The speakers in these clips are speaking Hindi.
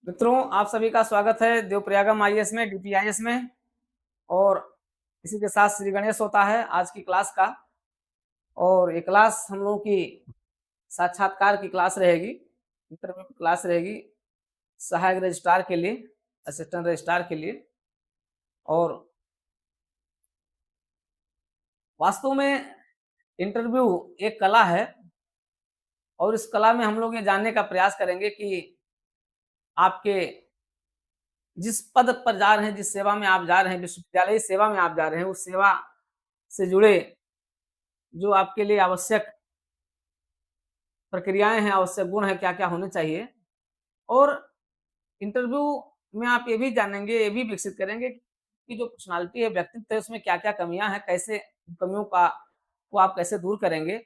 मित्रों, आप सभी का स्वागत है देवप्रयागम आईएएस में, डीपीआईएस में। और इसी के साथ श्री गणेश होता है आज की क्लास का। और ये क्लास हम लोगों की साक्षात्कार की क्लास रहेगी, इंटरव्यू की क्लास रहेगी सहायक रजिस्ट्रार के लिए, असिस्टेंट रजिस्ट्रार के लिए। और वास्तव में इंटरव्यू एक कला है और इस कला में हम लोग ये जानने का प्रयास करेंगे कि आपके जिस पद पर जा रहे हैं, जिस सेवा में आप जा रहे हैं, विश्वविद्यालय सेवा में आप जा रहे हैं, उस सेवा से जुड़े जो आपके लिए आवश्यक प्रक्रियाएं हैं, आवश्यक गुण है, क्या क्या होने चाहिए। और इंटरव्यू में आप ये भी जानेंगे, ये भी विकसित करेंगे कि जो पर्सनालिटी है, व्यक्तित्व है, उसमें क्या क्या कमियां हैं, कैसे कमियों को आप कैसे दूर करेंगे।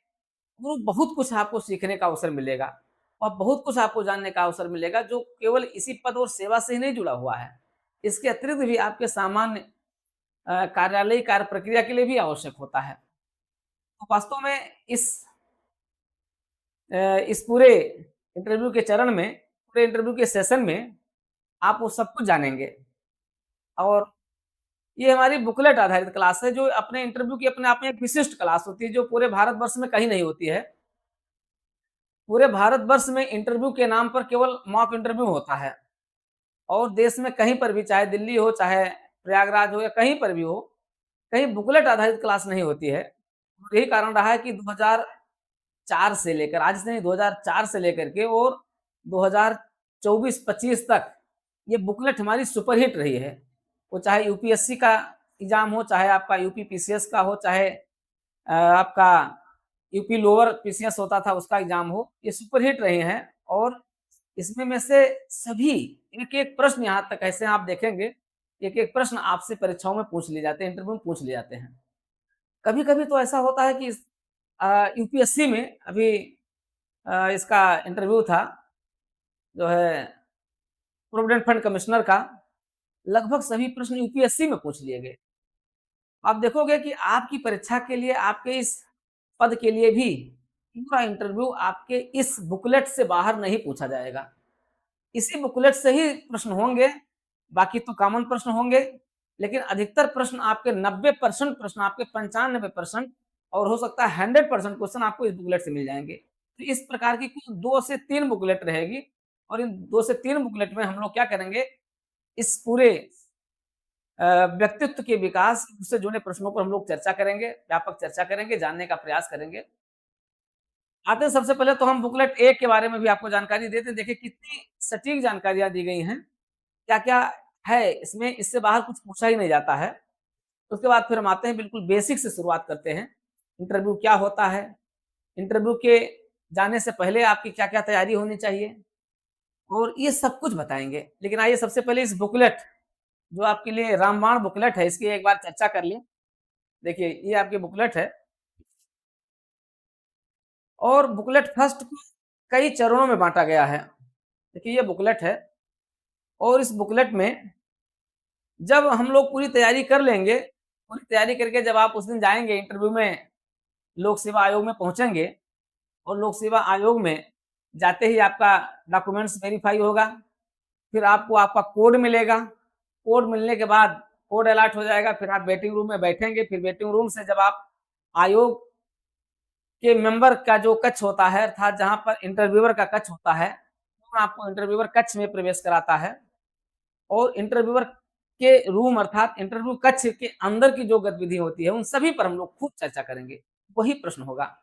वो बहुत कुछ आपको सीखने का अवसर मिलेगा और बहुत कुछ आपको जानने का अवसर मिलेगा जो केवल इसी पद और सेवा से ही नहीं जुड़ा हुआ है। इसके अतिरिक्त भी आपके सामान्य कार्यालयीय कार्य प्रक्रिया के लिए भी आवश्यक होता है। तो वास्तव में इस पूरे इंटरव्यू के चरण में, पूरे इंटरव्यू के सेशन में आप वो सब कुछ जानेंगे। और ये हमारी बुकलेट आधारित क्लास है जो अपने इंटरव्यू की अपने आप में एक विशिष्ट क्लास होती है जो पूरे भारतवर्ष में कहीं नहीं होती है। पूरे भारतवर्ष में इंटरव्यू के नाम पर केवल मॉक इंटरव्यू होता है और देश में कहीं पर भी, चाहे दिल्ली हो, चाहे प्रयागराज हो या कहीं पर भी हो, कहीं बुकलेट आधारित क्लास नहीं होती है। यही कारण रहा है कि 2004 से लेकर आज से नहीं, 2004 से लेकर के और 2024-25 तक ये बुकलेट हमारी सुपरहिट रही है। वो चाहे यूपीएससी का एग्जाम हो, चाहे आपका यूपी पीसीएस का हो, चाहे आपका यूपी लोअर पीसीएस होता था उसका एग्जाम हो, ये सुपरहिट रहे हैं। और इसमें में से सभी एक एक प्रश्न, यहाँ तक ऐसे आप देखेंगे एक एक प्रश्न आपसे परीक्षाओं में पूछ लिए जाते हैं, इंटरव्यू में पूछ लिए जाते हैं। कभी कभी तो ऐसा होता है कि यूपीएससी में अभी इसका इंटरव्यू था जो है प्रोविडेंट फंड कमिश्नर का, लगभग सभी प्रश्न यूपीएससी में पूछ लिए गए। आप देखोगे कि आपकी परीक्षा के लिए, आपके इस पद के लिए भी पूरा इंटरव्यू आपके इस बुकलेट से बाहर नहीं पूछा जाएगा। इसी बुकलेट से ही प्रश्न होंगे, बाकी तो कॉमन प्रश्न होंगे, लेकिन अधिकतर प्रश्न आपके 90% प्रश्न, आपके 95% और हो सकता है 100% क्वेश्चन आपको इस बुकलेट से मिल जाएंगे। तो इस प्रकार की कुछ 2 से 3 बुकलेट रहेगी और इन 2 से 3 बुकलेट में हम लोग क्या करेंगे, इस पूरे व्यक्तित्व के विकास से जुड़े प्रश्नों पर हम लोग चर्चा करेंगे, व्यापक चर्चा करेंगे, जानने का प्रयास करेंगे। आते हैं सबसे पहले तो हम बुकलेट 1 के बारे में भी आपको जानकारी देते हैं। देखिए कितनी सटीक जानकारियां दी गई हैं, क्या-क्या है इसमें, इससे बाहर कुछ पूछा ही नहीं जाता है। उसके बाद फिर हम आते हैं, बिल्कुल बेसिक से शुरुआत करते हैं। इंटरव्यू क्या होता है, इंटरव्यू के जाने से पहले आपकी क्या-क्या तैयारी होनी चाहिए और ये सब कुछ बताएँगे। लेकिन आइए सबसे पहले इस बुकलेट, जो आपके लिए रामबाण बुकलेट है, इसकी एक बार चर्चा कर लें। देखिए ये आपकी बुकलेट है और बुकलेट फर्स्ट को कई चरणों में बाँटा गया है। देखिए ये बुकलेट है और इस बुकलेट में जब हम लोग पूरी तैयारी कर लेंगे, पूरी तैयारी करके जब आप उस दिन जाएँगे इंटरव्यू में, लोक सेवा आयोग में पहुँचेंगे और लोक सेवा आयोग में जाते ही आपका डॉक्यूमेंट्स वेरीफाई होगा। फिर आपको आपका कोड मिलेगा। कोड मिलने के बाद कोड अलॉट हो जाएगा, फिर आप वेटिंग रूम में बैठेंगे। फिर वेटिंग रूम से जब आप आयोग के मेंबर का जो कक्ष होता है, अर्थात जहाँ पर इंटरव्यूअर का कक्ष होता है, वो आपको इंटरव्यूअर कक्ष में प्रवेश कराता है और इंटरव्यूअर के रूम अर्थात इंटरव्यू कक्ष के अंदर की जो गतिविधि होती है, उन सभी पर हम लोग खूब चर्चा करेंगे। वही प्रश्न होगा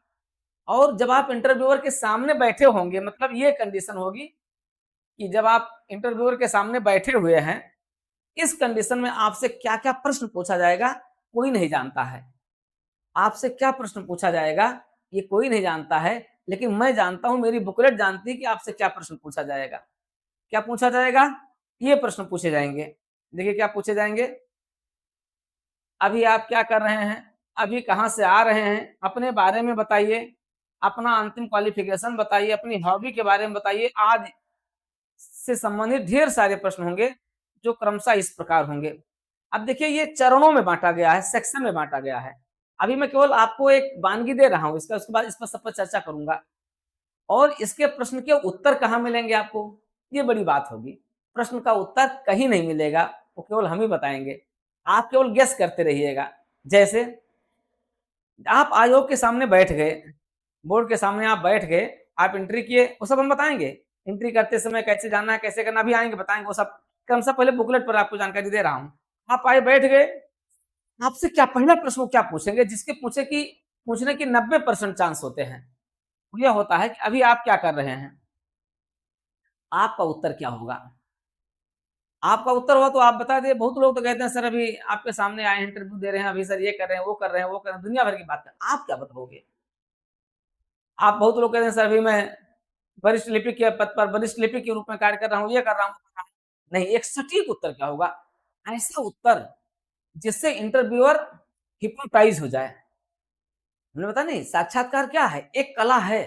और जब आप इंटरव्यूअर के सामने बैठे होंगे, मतलब ये कंडीशन होगी कि जब आप इंटरव्यूअर के सामने बैठे हुए हैं, इस कंडीशन में आपसे क्या-क्या प्रश्न पूछा जाएगा, कोई नहीं जानता है। आपसे क्या प्रश्न पूछा जाएगा, ये कोई नहीं जानता है, लेकिन मैं जानता हूँ, मेरी बुकलेट जानती है कि आपसे क्या प्रश्न पूछा जाएगा। क्या पूछा जाएगा? ये प्रश्न पूछे जाएँगे। देखिए क्या पूछे जाएँगे, अभी आप क्या कर रहे हैं? अभी कहाँ से आ रहे हैं? अपने बारे में बताइए, अपना अंतिम क्वालिफ़िकेशन बताइए, अपनी हॉबी के बारे में बताइए। आज से संबंधित ढेर सारे प्रश्न होंगे, जो क्रमशः इस प्रकार होंगे। अब देखिए ये चरणों में बाँटा गया है, सेक्शन में बाँटा गया है। अभी मैं केवल आपको एक वानगी दे रहा हूँ, इसका उसके बाद इस पर सब पर चर्चा करूँगा और इसके प्रश्न के उत्तर कहाँ मिलेंगे आपको, ये बड़ी बात होगी। प्रश्न का उत्तर कहीं नहीं मिलेगा, वो केवल हम ही बताएंगे। आप केवल गेस करते रहिएगा। जैसे आप आयोग के सामने बैठ गए, बोर्ड के सामने आप बैठ गए, आप एंट्री किए, वो सब हम बताएंगे। एंट्री करते समय कैसे जाना है, कैसे करना, अभी आएंगे बताएंगे वो सब। कम से पहले बुकलेट पर आपको जानकारी दे रहा हूँ। आप आए, बैठ गए, आपसे क्या पहला प्रश्न क्या पूछेंगे, जिसके पूछने की 90% चांस होते हैं। यह होता है कि अभी आप क्या कर रहे हैं, आपका उत्तर क्या होगा। आपका उत्तर हुआ तो आप बता दिए। बहुत लोग तो कहते हैं सर अभी आपके सामने आए, इंटरव्यू दे रहे हैं, अभी सर ये कर रहे हैं, वो कर रहे हैं, वो कर रहे हैं, दुनिया भर की बात कर, आप क्या बताओगे। आप बहुत लोग कहते हैं सर अभी मैं वरिष्ठ लिपिक के पद पर वरिष्ठ लिपिक के रूप में कार्य कर रहा हूँ, ये कर रहा हूँ। नहीं, एक सटीक उत्तर क्या होगा, ऐसा उत्तर जिससे इंटरव्यूअर हिप्नोटाइज हो जाए। हमने बता नहीं, साक्षात्कार क्या है, एक कला है।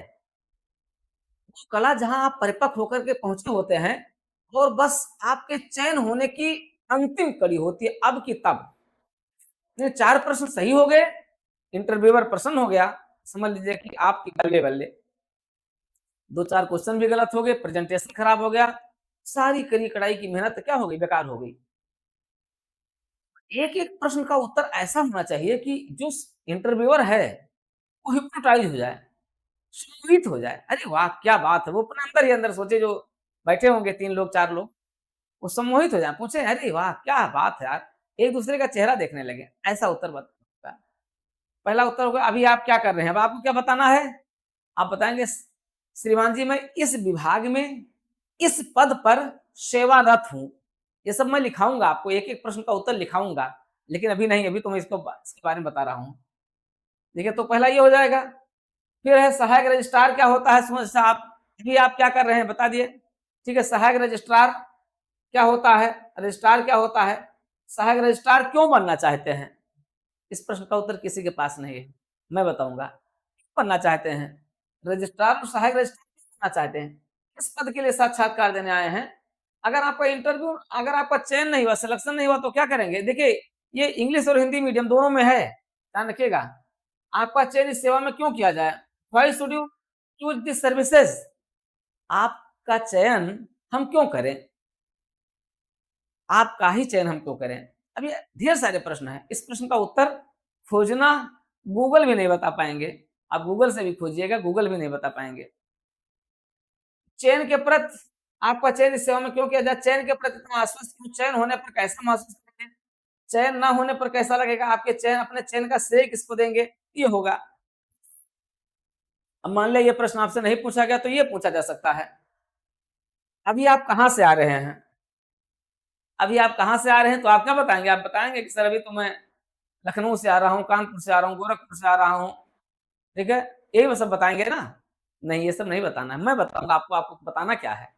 वो कला जहां आप परिपक्व होकर के पहुंचे होते हैं और बस आपके चयन होने की अंतिम कड़ी होती है, अब की तब। ये 4 प्रश्न सही हो गए, इंटरव्यूअर प्रसन्न हो गया, समझ लीजिए कि आपकी बल्ले बल्ले। 2-4 क्वेश्चन भी गलत हो गए, प्रेजेंटेशन खराब हो गया, सारी करी कड़ाई की मेहनत क्या हो गई, बेकार हो गई। एक एक प्रश्न का उत्तर ऐसा होना चाहिए कि जो इंटरव्यूअर है वो हिप्नोटाइज हो जाए, सम्मोहित हो जाए। अरे वाह क्या बात है, वो अपने अंदर ही अंदर सोचे, जो बैठे होंगे 3 लोग 4 लोग, वो सम्मोहित हो जाए, पूछे अरे वाह क्या बात है यार, एक दूसरे का चेहरा देखने लगे। ऐसा उत्तर बता, पहला उत्तर होगा अभी आप क्या कर रहे हैं। अब आपको क्या बताना है, आप बताएंगे श्रीमान जी मैं इस विभाग में इस पद पर सेवारत हूं। ये सब मैं लिखाऊंगा, आपको एक एक प्रश्न का उत्तर लिखाऊंगा, लेकिन अभी नहीं, अभी तो मैं इसके बारे में बता रहा हूं। देखिए, तो पहला ये हो जाएगा। फिर है सहायक रजिस्ट्रार क्या होता है, समझ से आप अभी आप क्या कर रहे हैं बता दिए। ठीक है, सहायक रजिस्ट्रार क्या होता है, रजिस्ट्रार क्या होता है, सहायक रजिस्ट्रार क्यों बनना चाहते हैं। इस प्रश्न का उत्तर किसी के पास नहीं है, मैं बताऊंगा। क्यों बनना चाहते हैं, रजिस्ट्रार और सहायक रजिस्ट्रार क्यों बनना चाहते हैं, किस पद के लिए साक्षात्कार देने आए हैं। अगर आपका इंटरव्यू, अगर आपका चयन नहीं हुआ, सिलेक्शन नहीं हुआ, तो क्या करेंगे। देखिए, ये इंग्लिश और हिंदी मीडियम दोनों में है, ध्यान रखिएगा। आपका चयन इस सेवा में क्यों किया जाए, why should you choose this services, आपका चयन हम क्यों करें, आपका ही चयन हम क्यों करें। अब ये ढेर सारे प्रश्न हैं, इस प्रश्न का उत्तर खोजना गूगल भी नहीं बता पाएंगे। आप गूगल से भी खोजिएगा, गूगल भी नहीं बता पाएंगे। चयन के प्रति, आपका चयन इस सेवा में क्यों किया जाए, चयन के प्रति इतना आश्वस्त क्यों, चयन होने पर कैसा महसूस करेंगे, चयन ना होने पर कैसा लगेगा, आपके चयन, अपने चयन का श्रेय किसको देंगे, ये होगा। अब मान लिया ये प्रश्न आपसे नहीं पूछा गया, तो ये पूछा जा सकता है, अभी आप कहाँ से आ रहे हैं। अभी आप कहाँ से आ रहे हैं, तो आप क्या बताएंगे, आप बताएंगे कि सर अभी तो मैं लखनऊ से आ रहा हूँ, कानपुर से आ रहा हूँ, गोरखपुर से आ रहा हूँ। ठीक है, यही वो सब बताएंगे ना। नहीं, ये सब नहीं बताना है, मैं बताऊंगा आपको, आपको बताना क्या है।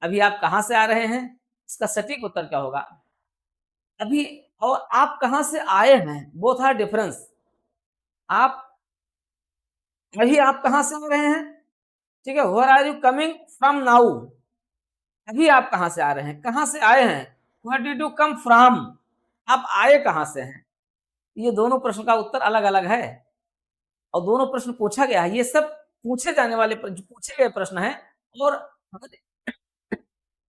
अभी आप कहाँ से आ रहे हैं, इसका सटीक उत्तर क्या होगा। अभी और आप कहाँ से आए हैं, बोथ आर डिफरेंस। आप अभी आप कहाँ से आ रहे हैं, ठीक है, where are you coming from now. अभी आप कहाँ से आ रहे हैं, कहाँ से आए हैं, where did you come from, आप आए कहाँ से हैं। ये दोनों प्रश्न का उत्तर अलग अलग है, और दोनों प्रश्न पूछा गया है, ये सब पूछे जाने वाले पूछे गए प्रश्न हैं, और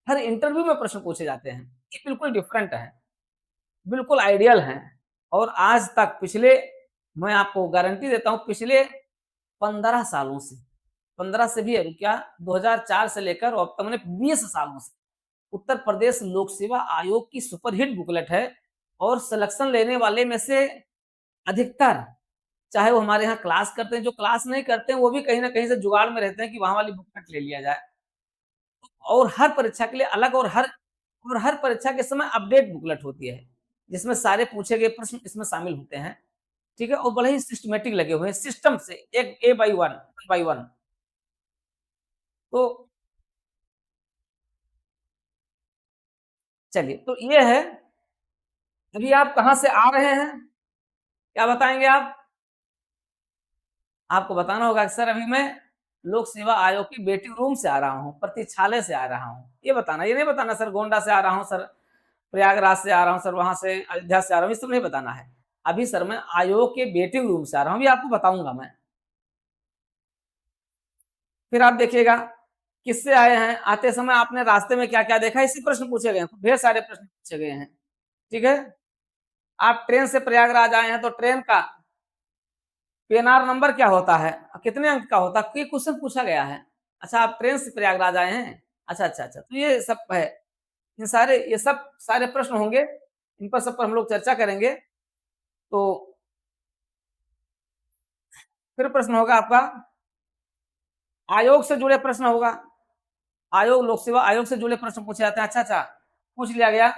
हर इंटरव्यू में प्रश्न पूछे जाते हैं। ये बिल्कुल डिफरेंट है, बिल्कुल आइडियल है। और आज तक पिछले, मैं आपको गारंटी देता हूं, पिछले 15 सालों से, 15 से भी क्या, 2004 से लेकर और अब तक मैंने 20 सालों से उत्तर प्रदेश लोक सेवा आयोग की सुपरहिट बुकलेट है। और सिलेक्शन लेने वाले में से अधिकतर, चाहे वो हमारे यहाँ क्लास करते हैं, जो क्लास नहीं करते हैं वो भी कहीं ना कहीं से जुगाड़ में रहते हैं कि वहां वाली बुकलेट ले लिया जाए। और हर परीक्षा के लिए अलग, और हर परीक्षा के समय अपडेट बुकलेट होती है, जिसमें सारे पूछे गए प्रश्न इसमें शामिल होते हैं। ठीक है, और बड़े ही सिस्टमेटिक लगे हुए हैं, सिस्टम से, एक ए बाई वन। तो चलिए, तो ये है। अभी आप कहाँ से आ रहे हैं, क्या बताएंगे आप। आपको बताना होगा कि सर अभी मैं लोक सेवा आयोग की वेटिंग रूम से आ रहा हूँ, प्रतीक्षालय से आ रहा हूँ, ये बताना। ये नहीं बताना सर गोंडा से आ रहा हूँ, सर प्रयागराज से आ रहा हूँ, सर वहां से अयोध्या से आ रहा हूँ, ये सब नहीं बताना है। अभी सर मैं आयोग के वेटिंग रूम से आ रहा हूँ, अभी आपको बताऊंगा मैं। फिर आप देखिएगा किससे आए हैं, आते समय आपने रास्ते में क्या क्या देखा, इसी प्रश्न पूछे गए हैं, ढेर सारे प्रश्न पूछे गए हैं। ठीक है, आप ट्रेन से प्रयागराज आए हैं तो ट्रेन का पीएनआर नंबर क्या होता है, कितने अंक का होता है, ये क्वेश्चन पूछा गया है। अच्छा, आप ट्रेन से प्रयागराज आए हैं, अच्छा अच्छा अच्छा, तो ये सब है, ये सब सारे प्रश्न होंगे, इन पर सब पर हम लोग चर्चा करेंगे। तो फिर प्रश्न होगा आपका आयोग से जुड़े प्रश्न होगा, आयोग लोक सेवा आयोग से जुड़े प्रश्न पूछे जाते हैं। अच्छा अच्छा, पूछ लिया गया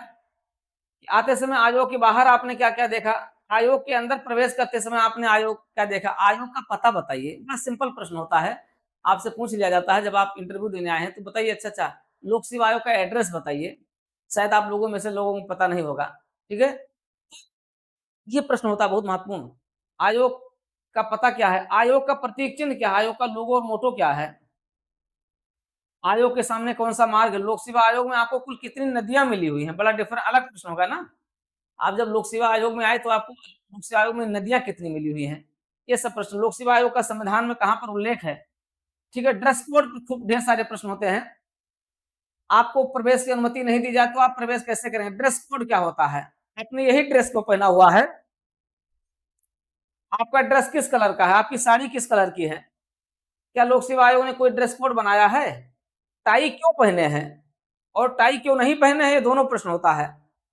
आते समय आयोग के बाहर आपने क्या क्या देखा, आयोग के अंदर प्रवेश करते समय आपने आयोग क्या देखा, आयोग का पता बताइए। बड़ा सिंपल प्रश्न होता है, आपसे पूछ लिया जाता है जब आप इंटरव्यू देने आए हैं, तो बताइए अच्छा अच्छा लोक सेवा आयोग का एड्रेस बताइए, शायद आप लोगों में से लोगों को पता नहीं होगा। ठीक है, ये प्रश्न होता है बहुत महत्वपूर्ण। आयोग का पता क्या है, आयोग का प्रतीक चिन्ह क्या है, आयोग का लोगो और मोटो क्या है, आयोग के सामने कौन सा मार्ग है, लोक सेवा आयोग में आपको कुल कितनी नदियां मिली हुई हैं, बड़ा डिफरेंट अलग प्रश्न होगा ना। आप जब लोक सेवा आयोग में आए तो आपको लोक सेवा आयोग में नदियां कितनी मिली हुई हैं, ये सब प्रश्न। लोक सेवा आयोग का संविधान में कहां पर उल्लेख है। ठीक है, ड्रेस कोड खूब ढेर सारे प्रश्न होते हैं। आपको प्रवेश की अनुमति नहीं दी जाए तो आप प्रवेश कैसे करेंगे, ड्रेस कोड क्या होता है, आपने यही ड्रेस को पहना हुआ है, आपका ड्रेस किस कलर का है, आपकी साड़ी किस कलर की है, क्या लोक सेवा आयोग ने कोई ड्रेस कोड बनाया है, टाई क्यों पहने हैं और टाई क्यों नहीं पहने हैं, ये दोनों प्रश्न होता है।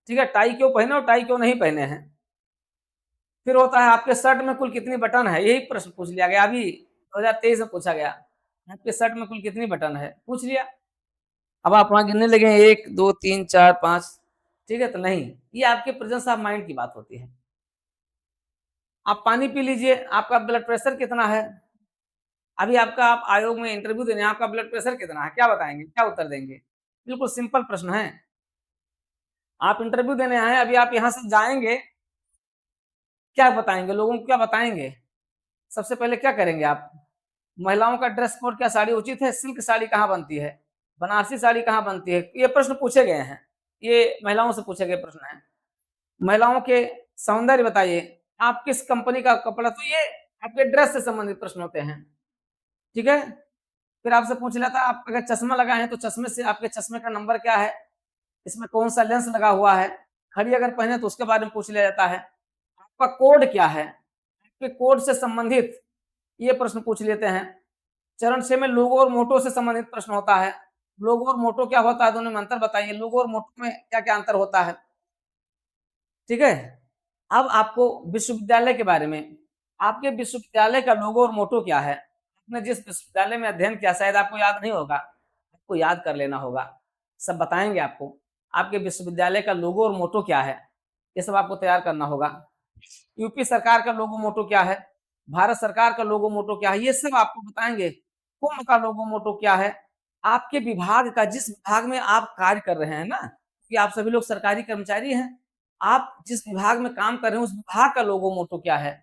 ठीक है, टाई क्यों पहने और टाई क्यों नहीं पहने हैं। फिर होता है आपके शर्ट में कुल कितनी बटन है, यही प्रश्न पूछ लिया गया, अभी 2023 में पूछा गया, आपके शर्ट में कुल कितनी बटन है, पूछ लिया। अब आप वहां गिनने लगे 1 2 3 4 5, ठीक है, तो नहीं, ये आपके प्रेजेंस ऑफ माइंड की बात होती है। आप पानी पी लीजिए, आपका ब्लड प्रेशर कितना है, अभी आपका आप आयोग में इंटरव्यू देने, आपका ब्लड प्रेशर कितना है, क्या बताएंगे, क्या उत्तर देंगे, बिल्कुल सिंपल प्रश्न है। आप इंटरव्यू देने आए, अभी आप यहाँ से जाएंगे, क्या बताएंगे लोगों को, क्या बताएंगे, सबसे पहले क्या करेंगे आप, महिलाओं का ड्रेस कोड क्या, साड़ी उचित है, सिल्क साड़ी कहाँ बनती है, बनारसी साड़ी कहाँ बनती है, ये प्रश्न पूछे गए हैं, ये महिलाओं से पूछे गए प्रश्न हैं। महिलाओं के सौंदर्य बताइए, आप किस कंपनी का कपड़ा, तो ये आपके ड्रेस से संबंधित प्रश्न होते हैं। ठीक है, फिर आपसे पूछ लेता है आप अगर चश्मा लगाए हैं तो चश्मे से आपके चश्मे का नंबर क्या है, इसमें कौन सा लेंस लगा हुआ है, घड़ी अगर पहने तो उसके बारे में पूछ लिया जाता है, आपका कोड क्या है, आपके कोड से संबंधित ये प्रश्न पूछ लेते हैं। चरण 6 में लोगो और मोटो से संबंधित प्रश्न होता है, लोगो और मोटो क्या होता है, दोनों में अंतर बताइए, लोगो और मोटो में क्या क्या अंतर होता है। ठीक है, अब आपको विश्वविद्यालय के बारे में, आपके विश्वविद्यालय का लोगो और मोटो क्या है, आपने जिस विश्वविद्यालय में अध्ययन किया शायद आपको याद नहीं होगा, आपको याद कर लेना होगा, सब बताएंगे आपको, आपके विश्वविद्यालय का लोगो और मोटो क्या है, ये सब आपको तैयार करना होगा। यूपी सरकार का लोगो मोटो क्या है, भारत सरकार का लोगो मोटो क्या है, ये सब आपको बताएंगे। कुंभ का लोगो मोटो क्या है, आपके विभाग का, जिस विभाग में आप कार्य कर रहे हैं ना, कि आप सभी लोग सरकारी कर्मचारी हैं, आप जिस विभाग में काम कर रहे हैं उस विभाग का लोगो मोटो क्या है।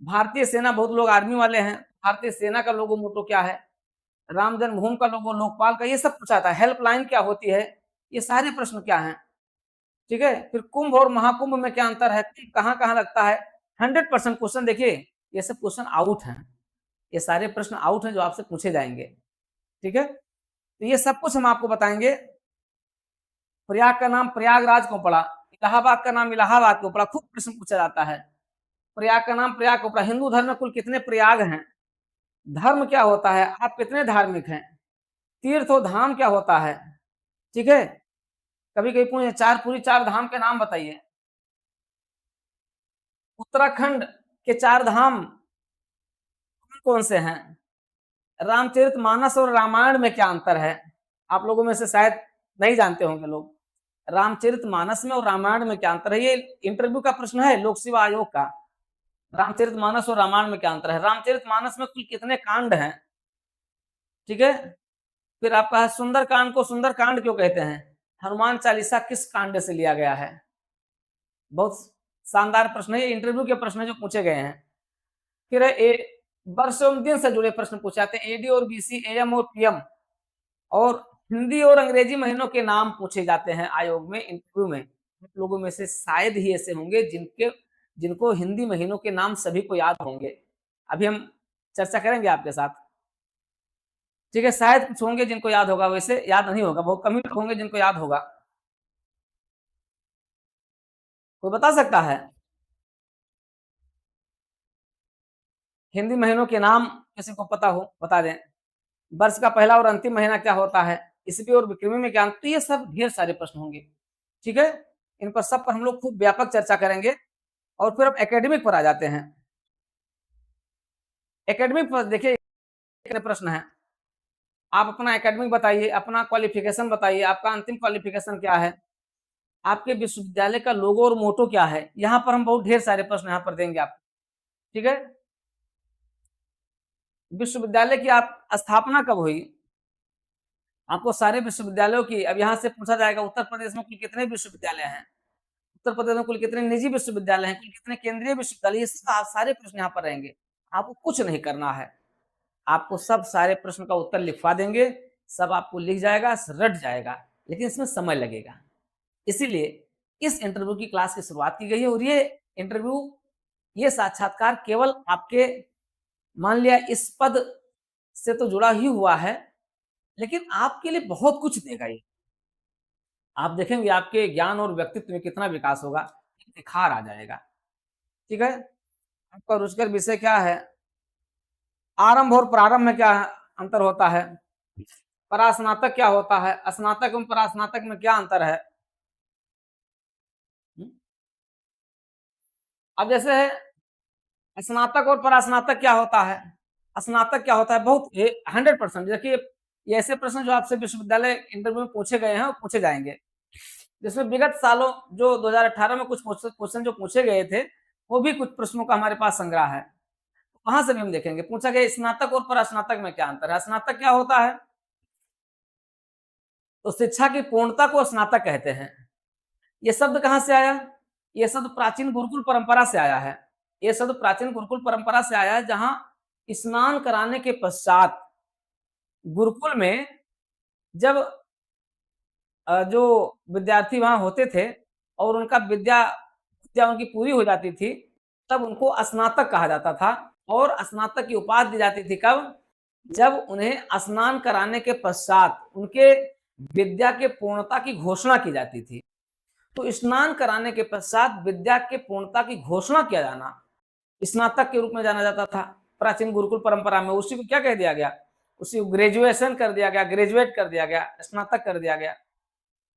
भारतीय सेना, बहुत लोग आर्मी वाले हैं, भारतीय सेना का लोगो मोटो क्या है, राम जन्मभूमि का लोगो, लोकपाल का, ये सब पूछा था। हेल्पलाइन क्या होती है, ये सारे प्रश्न क्या हैं। ठीक है, फिर कुंभ और महाकुंभ में क्या अंतर है, कहाँ कहाँ लगता है, 100% क्वेश्चन देखिए, ये सब क्वेश्चन आउट हैं, ये सारे प्रश्न आउट हैं जो आपसे पूछे जाएंगे। ठीक है, तो ये सब कुछ हम आपको बताएंगे। प्रयाग का नाम प्रयागराज को पड़ा, इलाहाबाद का नाम इलाहाबाद को पड़ा, खूब प्रश्न पूछा जाता है। प्रयाग का नाम प्रयाग को पड़ा, हिंदू धर्म में कुल कितने प्रयाग हैं, धर्म क्या होता है, आप कितने धार्मिक हैं, तीर्थ और धाम क्या होता है। ठीक है, कभी कभी पूछे चार धाम के नाम बताइए, उत्तराखंड के 4 धाम कौन कौन से हैं, रामचरितमानस और रामायण में क्या अंतर है, आप लोगों में से शायद नहीं जानते होंगे लोग, रामचरितमानस में और रामायण में क्या अंतर है, ये इंटरव्यू का प्रश्न है लोक सेवा आयोग का। रामचरितमानस और रामायण में क्या अंतर है, रामचरितमानस में कुल कितने कांड हैं। ठीक है, फिर आपका है सुंदर कांड को सुंदर कांड क्यों कहते हैं, हनुमान चालीसा किस कांड से लिया गया है। बहुत शानदार प्रश्न है, इंटरव्यू के प्रश्न जो पूछे गए हैं। फिर वर्ष एवं दिन से जुड़े प्रश्न पूछे जाते हैं, एडी और बीसी, एएम और पीएम, और हिंदी और अंग्रेजी महीनों के नाम पूछे जाते हैं आयोग में इंटरव्यू में। आप लोगों में से शायद ही ऐसे होंगे जिनको हिंदी महीनों के नाम सभी को याद होंगे, अभी हम चर्चा करेंगे आपके साथ। ठीक है, शायद कुछ होंगे जिनको याद होगा, वैसे याद नहीं होगा, बहुत कम ही लोग होंगे जिनको याद होगा। कोई बता सकता है? हिंदी महीनों के नाम किसी को पता हो बता दें। वर्ष का पहला और अंतिम महीना क्या होता है? ईसवी और विक्रमी में क्या? तो ये सब ढेर सारे प्रश्न होंगे। ठीक है, इन पर सब पर हम लोग खूब व्यापक चर्चा करेंगे। और फिर अब एकेडमिक पर आ जाते हैं। एकेडमिक पर देखिए प्रश्न है, आप अपना एकेडमिक बताइए, अपना क्वालिफिकेशन बताइए, आपका अंतिम क्वालिफिकेशन क्या है, आपके विश्वविद्यालय का लोगो और मोटो क्या है। यहाँ पर हम बहुत ढेर सारे प्रश्न यहाँ पर देंगे आपको। ठीक है, विश्वविद्यालय की आप स्थापना कब हुई, आपको सारे विश्वविद्यालयों की, अब यहाँ से पूछा जाएगा उत्तर प्रदेश में कुल कितने विश्वविद्यालय हैं, उत्तर प्रदेश में कुल कितने निजी विश्वविद्यालय हैं, कुल कितने केंद्रीय विश्वविद्यालय, ये सारे प्रश्न यहाँ पर रहेंगे। आपको कुछ नहीं करना है, आपको सब सारे प्रश्न का उत्तर लिखवा देंगे, सब आपको लिख जाएगा, रट जाएगा, लेकिन इसमें समय लगेगा। इसीलिए इस इंटरव्यू की क्लास की शुरुआत की गई है। और ये इंटरव्यू, ये साक्षात्कार केवल आपके, मान लिया इस पद से तो जुड़ा ही हुआ है, लेकिन आपके लिए बहुत कुछ देगा ये। आप देखेंगे आपके ज्ञान और व्यक्तित्व में कितना विकास होगा, निखार आ जाएगा। ठीक है, आपका रुचिकर विषय क्या है? आरंभ और प्रारंभ में क्या अंतर होता है? परास्नातक क्या होता है? स्नातक एवं परास्नातक में क्या अंतर है? अब जैसे स्नातक और परास्नातक क्या होता है, स्नातक क्या होता है, बहुत 100%। देखिए ये ऐसे प्रश्न जो आपसे विश्वविद्यालय इंटरव्यू में पूछे गए हैं और पूछे जाएंगे, जिसमें विगत सालों जो 2018 में कुछ क्वेश्चन जो पूछे गए थे, वो भी कुछ प्रश्नों का हमारे पास संग्रह है, वहां से भी हम देखेंगे। पूछा गया स्नातक और परास्नातक में क्या अंतर है। स्नातक क्या होता है? तो शिक्षा की पूर्णता को स्नातक कहते हैं। ये शब्द कहां से आया? ये शब्द प्राचीन गुरुकुल परंपरा से आया है। ये शब्द प्राचीन गुरुकुल परंपरा से आया है, जहां स्नान कराने के पश्चात गुरुकुल में जब जो विद्यार्थी वहां होते थे और उनका विद्या विद्या उनकी पूरी हो जाती थी, तब उनको स्नातक कहा जाता था। और स्नातक की उपाधि दी जाती थी कब? जब उन्हें स्नान कराने के पश्चात उनके विद्या के पूर्णता की घोषणा की जाती थी। तो स्नान कराने के पश्चात विद्या के पूर्णता की घोषणा किया जाना स्नातक के रूप में जाना जाता था प्राचीन गुरुकुल परंपरा में। उसी को क्या कह दिया गया? उसी को ग्रेजुएशन कर दिया गया, ग्रेजुएट कर दिया गया, स्नातक कर दिया गया।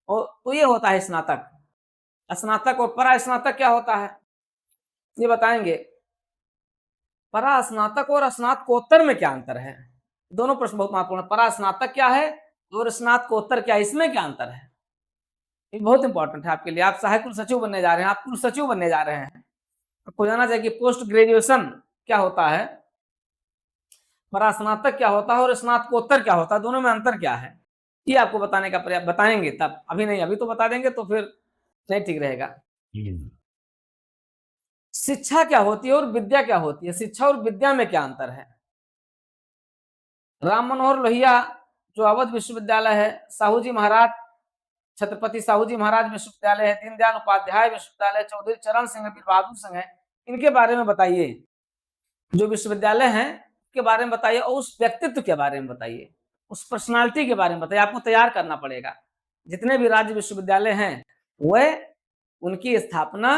और तो ये होता है स्नातक। स्नातक और परास्नातक क्या होता है, ये बताएंगे। परास्नातक और स्नातकोत्तर में क्या अंतर है? दोनों प्रश्न बहुत महत्वपूर्ण है। परास्नातक क्या है और स्नातकोत्तर क्या है, इसमें क्या अंतर है? ये बहुत इंपॉर्टेंट है आपके लिए। आप सहायक कुल सचिव बनने जा रहे हैं, आप कुल सचिव बनने जा रहे हैं, आपको जाना चाहिए कि पोस्ट ग्रेजुएशन क्या होता है, परास्नातक क्या होता है और स्नातकोत्तर क्या होता है, दोनों में अंतर क्या है, ये आपको बताने का प्रयास बताएंगे। तब अभी नहीं, अभी तो बता देंगे तो फिर नहीं ठीक रहेगा। शिक्षा क्या होती है और विद्या क्या होती है, शिक्षा और विद्या में क्या अंतर है? राम मनोहर लोहिया जो अवध विश्वविद्यालय है, साहू जी महाराज, छत्रपति साहू जी महाराज विश्वविद्यालय है, दीनदयाल उपाध्याय विश्वविद्यालय, चौधरी चरण सिंह, वीर बहादुर सिंह है, इनके बारे में बताइए। जो विश्वविद्यालय हैं के बारे में बताइए और उस व्यक्तित्व के बारे में बताइए, उस पर्सनालिटी के बारे में बताइए। आपको तैयार करना पड़ेगा। जितने भी राज्य विश्वविद्यालय हैं वह उनकी स्थापना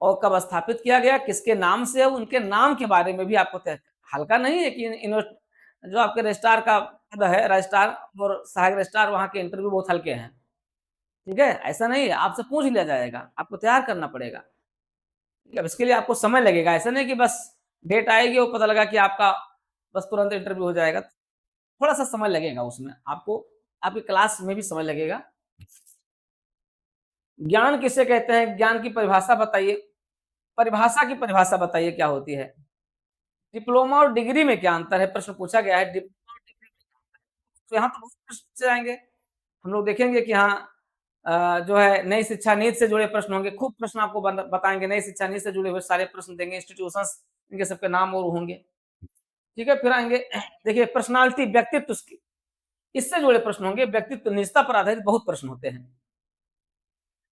और कब स्थापित किया गया, किसके नाम से है, उनके नाम के बारे में भी आपको हल्का नहीं है कि जो आपके रजिस्ट्रार का पद है, रजिस्ट्रार और सहायक रजिस्ट्रार, वहां के इंटरव्यू बहुत हल्के हैं। ठीक है, ऐसा नहीं है, आपसे पूछ लिया जाएगा, आपको तैयार करना पड़ेगा। अब इसके लिए आपको समय लगेगा, ऐसा नहीं कि बस डेट आएगी और पता लगा कि आपका बस तुरंत इंटरव्यू हो जाएगा। थोड़ा सा समय लगेगा उसमें, आपको आपकी क्लास में भी समय लगेगा। ज्ञान किसे कहते हैं, ज्ञान की परिभाषा बताइए। परिभाषा की परिभाषा बताइए क्या होती है। डिप्लोमा और डिग्री में क्या अंतर है, प्रश्न पूछा गया है। डिप्लोमा और डिग्री में क्या अंतर है? तो यहाँ तो बहुत प्रश्न पूछे जाएंगे। हम लोग देखेंगे कि हाँ जो है नई शिक्षा नीति से जुड़े प्रश्न होंगे, खूब प्रश्न आपको बताएंगे। नई शिक्षा नीति से जुड़े हुए सारे प्रश्न देंगे, इंस्टीट्यूशंस इनके सबके नाम और होंगे। ठीक है, फिर आएंगे देखिए पर्सनालिटी, व्यक्तित्व, इससे जुड़े प्रश्न होंगे। व्यक्तित्व निजता पर आधारित बहुत प्रश्न होते हैं।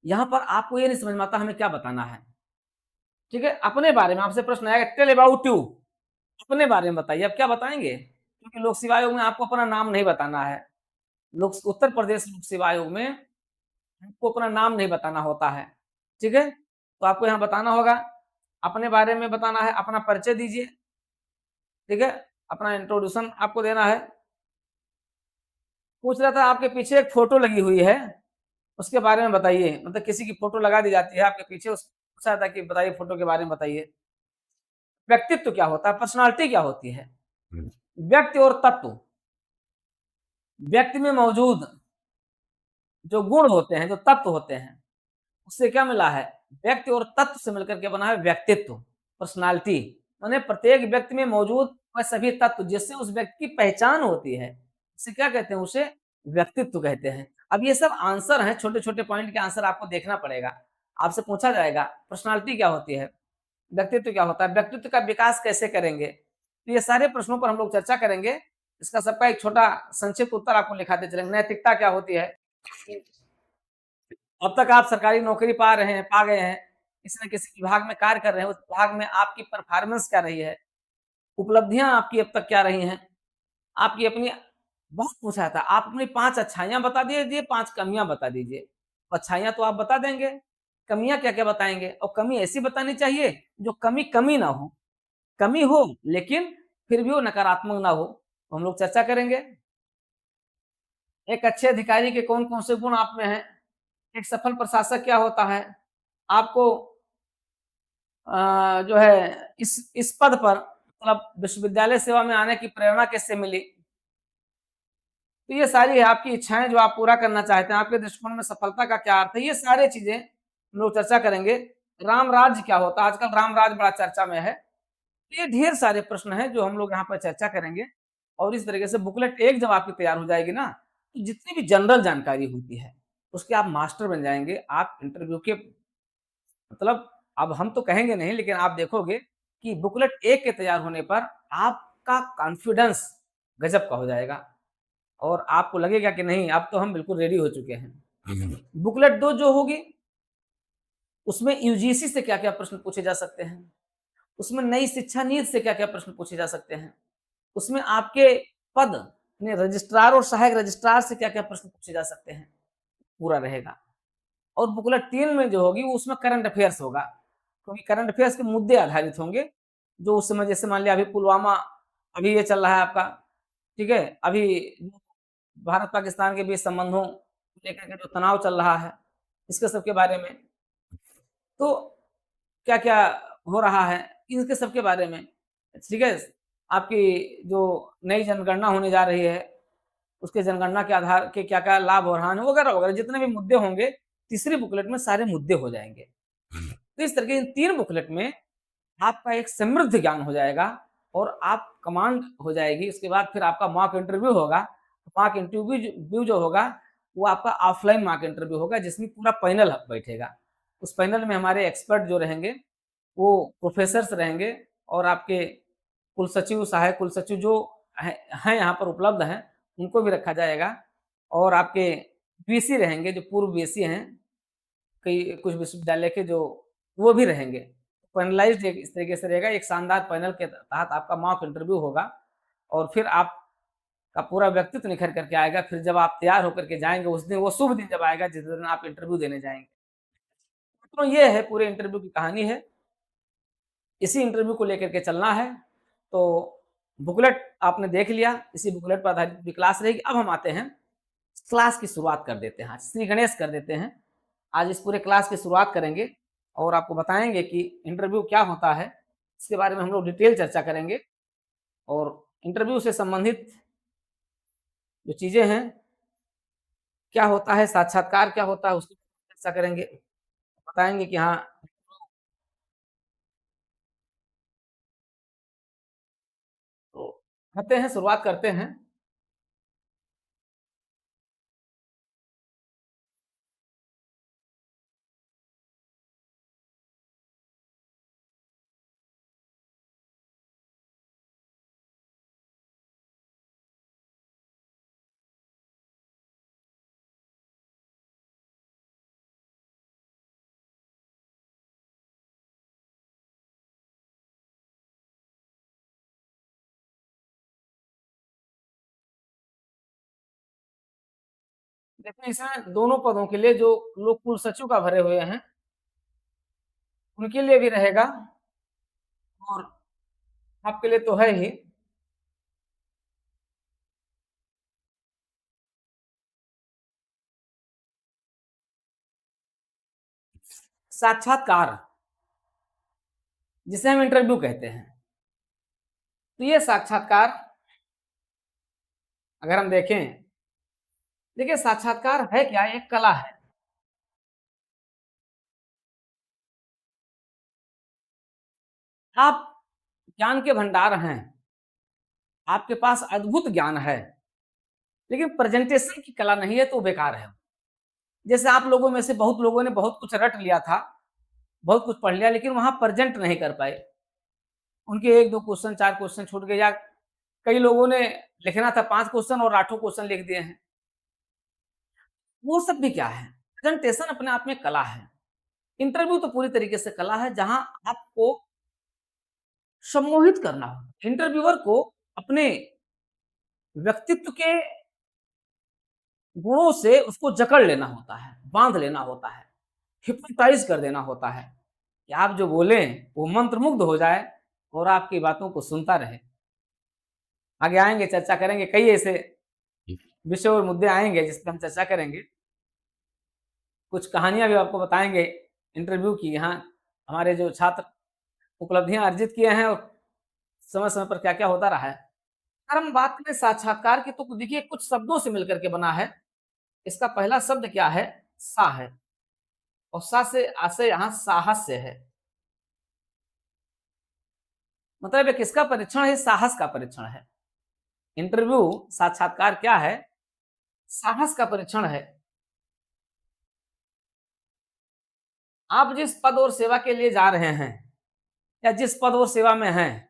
यहाँ पर आपको ये नहीं समझ में आता हमें क्या बताना है। ठीक है, अपने बारे में आपसे प्रश्न आएगा, टेल अबाउट यू, अपने बारे में बताइए। अब क्या बताएंगे? क्योंकि लोक सेवा आयोग में आपको अपना नाम नहीं बताना है। लोक उत्तर प्रदेश लोक सेवा आयोग में आपको अपना नाम नहीं बताना होता है, ठीक है? तो आपको यहाँ बताना होगा, अपने बारे में बताना है, अपना परिचय दीजिए, ठीक है? अपना इंट्रोडक्शन आपको देना है। पूछ रहा था आपके पीछे एक फ़ोटो लगी हुई है, उसके बारे में बताइए। मतलब किसी की फ़ोटो लगा दी जाती है आपके पीछे, उस पूछा था कि बताइए फ़ोटो के बारे में बताइए। व्यक्तित्व क्या होता है? पर्सनैलिटी क्या होती है? व्यक्ति और तत्व, व्यक्ति में मौजूद जो गुण होते हैं, जो तत्व होते हैं, उससे क्या मिला है? व्यक्ति और तत्व से मिलकर के बना है व्यक्तित्व, पर्सनैलिटी। माने प्रत्येक व्यक्ति में मौजूद वह सभी तत्व जिससे उस व्यक्ति की पहचान होती है, उसे क्या कहते हैं? उसे व्यक्तित्व कहते हैं। अब ये सब आंसर हैं, छोटे-छोटे पॉइंट के आंसर आपको देखना पड़ेगा। आपसे पूछा जाएगा पर्सनैलिटी क्या होती है? व्यक्तित्व क्या होता है? व्यक्तित्व का विकास कैसे करेंगे? तो ये सारे प्रश्नों पर हम लोग चर्चा करेंगे। इसका सबका एक छोटा संक्षिप्त उत्तर आपको लिखाते चलेंगे। नैतिकता क्या होती है? अब तक आप सरकारी नौकरी पा रहे हैं, पा गए हैं, किसी न किसी विभाग में कार्य कर रहे हैं, उस विभाग में आपकी परफ़ॉर्मेंस क्या रही है? उपलब्धियाँ आपकी अब तक क्या रही हैं? आपकी अपनी बहुत पूछा था, आप अपनी 5 अच्छाइयाँ बता दीजिए, 5 कमियाँ बता दीजिए। अच्छाइयाँ तो आप बता देंगे, कमियाँ क्या-क्या बताएँगे? और कमी ऐसी बतानी चाहिए, जो कमी कमी ना हो। कमी हो, लेकिन फिर भी वो नकारात्मक ना हो। तो हम लोग चर्चा करेंगे। एक अच्छे अधिकारी के कौन-कौन से गुण आप में हैं? एक सफल प्रशासक क्या होता है? आपको जो है इस पद पर मतलब विश्वविद्यालय सेवा में आने की प्रेरणा किससे मिली? तो ये सारी है आपकी इच्छाएँ जो आप पूरा करना चाहते हैं, आपके दृष्टिकोण में सफलता का क्या अर्थ है? ये सारी चीज़ें हम लोग चर्चा करेंगे। राम राज्य क्या होता है? आजकल राम राज्य बड़ा चर्चा में है। तो ये ढेर सारे प्रश्न हैं जो हम लोग यहाँ पर चर्चा करेंगे और इस तरीके से बुकलेट 1 जब आपकी तैयार हो जाएगी ना, तो जितनी भी जनरल जानकारी होती है, उसके आप मास्टर बन जाएँगे। आप इंटरव्यू के मतलब अब हम तो कहेंगे नहीं लेकिन आप देखोगे कि बुकलेट 1 के तैयार होने पर आपका कॉन्फिडेंस गज़ब का हो जाएगा और आपको लगेगा कि नहीं अब तो हम बिल्कुल रेडी हो चुके हैं। बुकलेट 2 जो होगी, उसमें यूजीसी से क्या-क्या प्रश्न पूछे जा सकते हैं, उसमें नई शिक्षा नीति से क्या-क्या प्रश्न पूछे जा सकते हैं, उसमें आपके पद यानी रजिस्ट्रार और सहायक रजिस्ट्रार से क्या-क्या प्रश्न पूछे जा सकते हैं, पूरा रहेगा। और बुकलेट 3 में जो होगी वो उसमें करंट अफेयर्स होगा, क्योंकि करंट अफेयर्स के मुद्दे आधारित होंगे, जो उस समय जैसे मान लिया अभी पुलवामा अभी ये चल रहा है आपका, ठीक है? अभी भारत-पाकिस्तान के बीच संबंधों को लेकर के जो तनाव चल रहा है, इसके सब के बारे में। तो क्या-क्या हो रहा है, इनके सब के बारे में, ठीक है? आपकी जो नई जनगणना होने जा रही है, उसके जनगणना के आधार के क्या-क्या लाभ और हानि वगैरह-वगैरह जितने भी मुद्दे होंगे, तीसरी बुकलेट में सारे मुद्दे हो जाएँगे। तो इस तरह के इन 3 बुकलेट में आपका एक समृद्ध ज्ञान हो जाएगा और आप कमांड हो जाएगी, उसके बाद फिर आपका मॉक इंटरव्यू होगा। मॉक इंटरव्यू जो होगा, वो आपका ऑफलाइन मॉक इंटरव्यू होगा जिसमें पूरा पैनल बैठेगा। उस पैनल में हमारे एक्सपर्ट जो रहेंगे, वो प्रोफ़ेसर्स रहेंगे और आपके कुलसचिव, सहायक कुलसचिव जो हैं यहाँ पर उपलब्ध हैं, उनको भी रखा जाएगा और आपके वीसी रहेंगे, जो पूर्व वीसी हैं, कई कुछ विश्वविद्यालय के जो वो भी रहेंगे। पैनलाइज़्ड एक इस तरीके से रहेगा, एक शानदार पैनल के तहत आपका मॉक इंटरव्यू होगा और फिर आपका पूरा व्यक्तित्व निखर कर के आएगा। फिर जब आप तैयार होकर के जाएँगे, उस दिन वो शुभ दिन जब आएगा जिस दिन आप इंटरव्यू देने जाएँगे। तो ये है पूरे इंटरव्यू की कहानी है। इसी इंटरव्यू को लेकर के चलना है। तो बुकलेट आपने देख लिया, इसी बुकलेट पर आधारित पूरी क्लास रहेगी। अब हम आते हैं, क्लास की शुरुआत कर देते हैं। आज श्री गणेश कर देते हैं। आज इस पूरे क्लास की शुरुआत करेंगे और आपको बताएँगे कि इंटरव्यू क्या होता है, इसके बारे में हम लोग डिटेल चर्चा करेंगे और इंटरव्यू से संबंधित जो चीज़ें हैं, क्या होता है, साक्षात्कार क्या होता है, उसकी चर्चा करेंगे। बताएँगे कि हाँ, तो करते हैं, शुरुआत करते हैं। देखिए इसमें दोनों पदों के लिए जो लोग कुल सचिव का भरे हुए हैं, उनके लिए भी रहेगा और आपके लिए तो है ही। साक्षात्कार, जिसे हम इंटरव्यू कहते हैं। तो ये साक्षात्कार अगर हम देखें, देखिए साक्षात्कार है क्या? एक कला है। आप ज्ञान के भंडार हैं, आपके पास अद्भुत ज्ञान है, लेकिन प्रेजेंटेशन की कला नहीं है तो बेकार है। जैसे आप लोगों में से बहुत लोगों ने बहुत कुछ रट लिया था, बहुत कुछ पढ़ लिया, लेकिन वहां प्रेजेंट नहीं कर पाए। उनके 1-2 क्वेश्चन, 4 क्वेश्चन छूट गए, या कई लोगों ने लिखना था 5 क्वेश्चन और 8 क्वेश्चन लिख दिए हैं। वो सब भी क्या है? प्रेजेंटेशन अपने आप में कला है। इंटरव्यू तो पूरी तरीके से कला है, जहां आपको सम्मोहित करना हो। इंटरव्यूअर को अपने व्यक्तित्व के गुणों से उसको जकड़ लेना होता है, बांध लेना होता है, हिप्नोटाइज कर देना होता है कि आप जो बोलें वो मंत्रमुग्ध हो जाए और आपकी बातों को सुनता रहे। आगे आएंगे, चर्चा करेंगे, कई ऐसे विषय और मुद्दे आएंगे जिस पर हम चर्चा करेंगे। कुछ कहानियां भी आपको बताएंगे इंटरव्यू की, यहाँ हमारे जो छात्र उपलब्धियां अर्जित किए हैं और समय समय पर क्या क्या होता रहा है। अगर हम बात करें साक्षात्कार की, तो देखिए कुछ शब्दों से मिलकर के बना है। इसका पहला शब्द क्या है? सा है, और सा से आशय यहाँ साहस से है। मतलब ये किसका परीक्षण है? साहस का परीक्षण है। इंटरव्यू, साक्षात्कार क्या है? साहस का परीक्षण है। आप जिस पद और सेवा के लिए जा रहे हैं, या जिस पद और सेवा में हैं,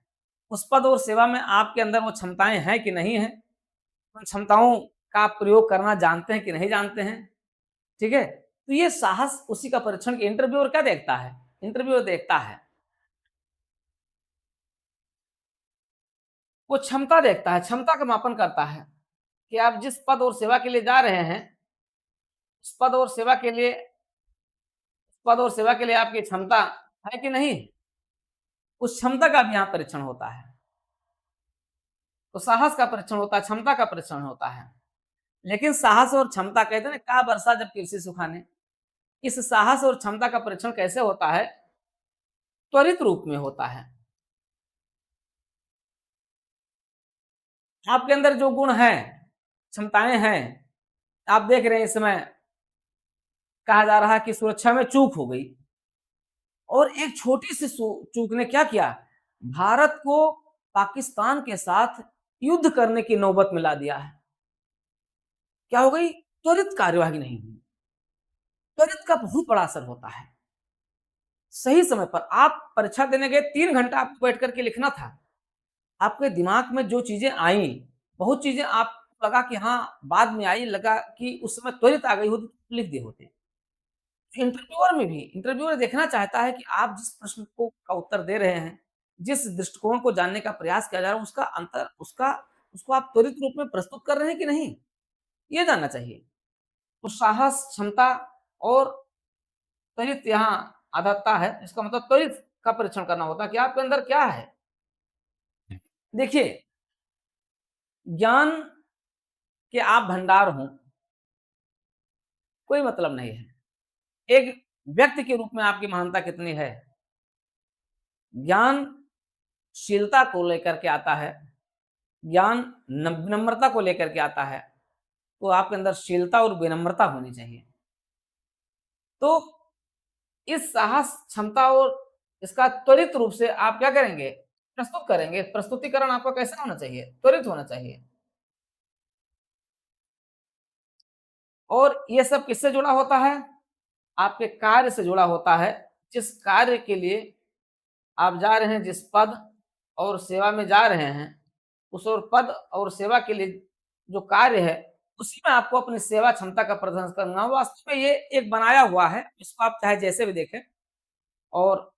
उस पद और सेवा में आपके अंदर वो क्षमताएं हैं कि नहीं है, उन क्षमताओं का आप प्रयोग करना जानते हैं कि नहीं जानते हैं। ठीक है, तो ये साहस उसी का परीक्षण। इंटरव्यूअर क्या देखता है? इंटरव्यूअर देखता है, वो क्षमता देखता है, क्षमता का मापन करता है कि आप जिस पद और सेवा के लिए जा रहे हैं, उस पद और सेवा के लिए, पद और सेवा के लिए आपकी क्षमता है कि नहीं। उस क्षमता का भी यहाँ परीक्षण होता है। तो साहस का परीक्षण होता है, क्षमता का परीक्षण होता है। लेकिन साहस और क्षमता, कहते हैं ना, का बरसा जब कृषि सुखाने, इस साहस और क्षमता का परीक्षण कैसे होता है? त्वरित रूप में होता है। आपके अंदर जो गुण है, क्षमताएं हैं, आप देख रहे हैं इस समय कहा जा रहा है कि सुरक्षा में चूक हो गई, और एक छोटी सी चूक ने क्या किया? भारत को पाकिस्तान के साथ युद्ध करने की नौबत में ला दिया है। क्या हो गई? त्वरित कार्यवाही नहीं हुई। त्वरित का बहुत बड़ा असर होता है। सही समय पर आप परीक्षा देने गए, 3 घंटा आपको बैठ करके लिखना था, आपके दिमाग में जो चीजें आई, बहुत चीजें आप लगा कि हाँ बाद में आई, लगा कि उस समय त्वरित आ गई होती तो लिख दिए होते। इंटरव्यूअर में भी, इंटरव्यूअर देखना चाहता है कि आप जिस प्रश्न को का उत्तर दे रहे हैं, जिस दृष्टिकोण को जानने का प्रयास किया जा रहा है, उसका अंतर, उसका उसको आप त्वरित रूप में प्रस्तुत कर रहे हैं कि नहीं, ये जानना चाहिए। तो साहस, क्षमता और त्वरित यहाँ आधारता है। इसका मतलब त्वरित का परीक्षण करना होता है कि आपके अंदर क्या है। देखिए, ज्ञान के आप भंडार हों, कोई मतलब नहीं है। एक व्यक्ति के रूप में आपकी महानता कितनी है। ज्ञान शीलता को लेकर के आता है, ज्ञान विनम्रता को लेकर के आता है। तो आपके अंदर शीलता और विनम्रता होनी चाहिए। तो इस साहस, क्षमता और इसका त्वरित रूप से आप क्या करेंगे? प्रस्तुत करेंगे। प्रस्तुतिकरण आपका कैसा होना चाहिए? त्वरित होना चाहिए। और ये सब किससे जुड़ा होता है? आपके कार्य से जुड़ा होता है। जिस कार्य के लिए आप जा रहे हैं, जिस पद और सेवा में जा रहे हैं, उस और पद और सेवा के लिए जो कार्य है, उसी में आपको अपनी सेवा क्षमता का प्रदर्शन करना है। वास्तव में ये एक बनाया हुआ है, इसको आप चाहे जैसे भी देखें। और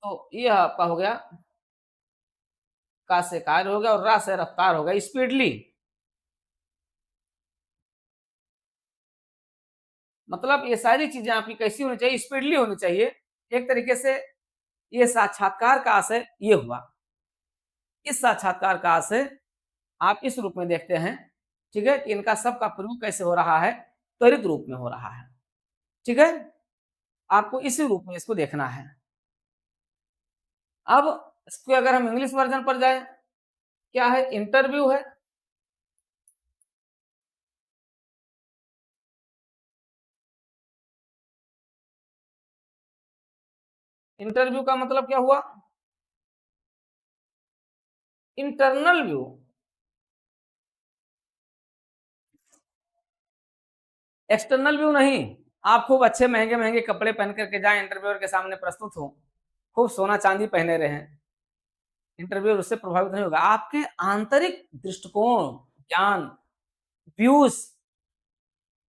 तो ये आपका हो गया, का से कार्य हो गया, और रा से रफ्तार हो गया, स्पीडली। मतलब ये सारी चीजें आपकी कैसी होनी चाहिए, स्पीडली होनी चाहिए। एक तरीके से ये साक्षात्कार का आशय ये हुआ। इस साक्षात्कार का आशय आप इस रूप में देखते हैं, ठीक है, कि इनका सबका प्रयोग कैसे हो रहा है, त्वरित रूप में हो रहा है, ठीक है। आपको इसी रूप में इसको देखना है। अब इसके अगर हम इंग्लिश वर्जन पर जाए, क्या है, इंटरव्यू है। इंटरव्यू का मतलब क्या हुआ, इंटरनल व्यू। एक्सटर्नल व्यू नहीं। आप खूब अच्छे महंगे महंगे कपड़े पहन करके जाए, इंटरव्यूअर के सामने प्रस्तुत हो, खूब सोना चांदी पहने रहे, इंटरव्यूअर उससे प्रभावित नहीं होगा। आपके आंतरिक दृष्टिकोण, ज्ञान, व्यूज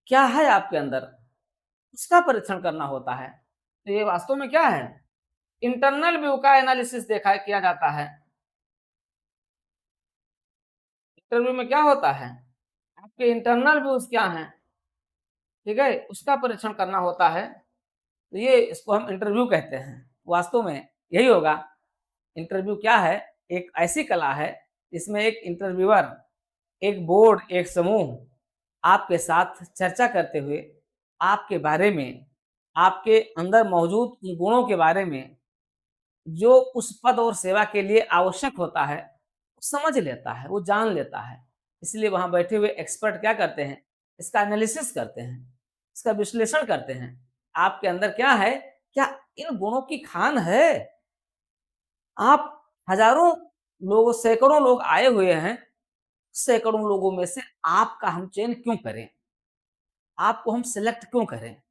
क्या है आपके अंदर, उसका परीक्षण करना होता है। तो ये वास्तव में क्या है, इंटरनल व्यू का एनालिसिस देखा किया जाता है। इंटरव्यू में क्या होता है, आपके इंटरनल व्यूज क्या हैं, ठीक है, उसका परीक्षण करना होता है। तो ये इसको हम इंटरव्यू कहते हैं। वास्तव में यही होगा। इंटरव्यू क्या है, एक ऐसी कला है जिसमें एक इंटरव्यूअर, एक बोर्ड, एक समूह आपके साथ चर्चा करते हुए आपके बारे में, आपके अंदर मौजूद गुणों के बारे में, जो उस पद और सेवा के लिए आवश्यक होता है, वो समझ लेता है, वो जान लेता है। इसलिए वहां बैठे हुए एक्सपर्ट क्या करते हैं, इसका एनालिसिस करते हैं, इसका विश्लेषण करते हैं। आपके अंदर क्या है, क्या इन गुणों की खान है। आप हजारों लोगों, सैकड़ों लोग आए हुए हैं, सैकड़ों लोगों में से आपका हम चयन क्यों करें, आपको हम सिलेक्ट क्यों करें,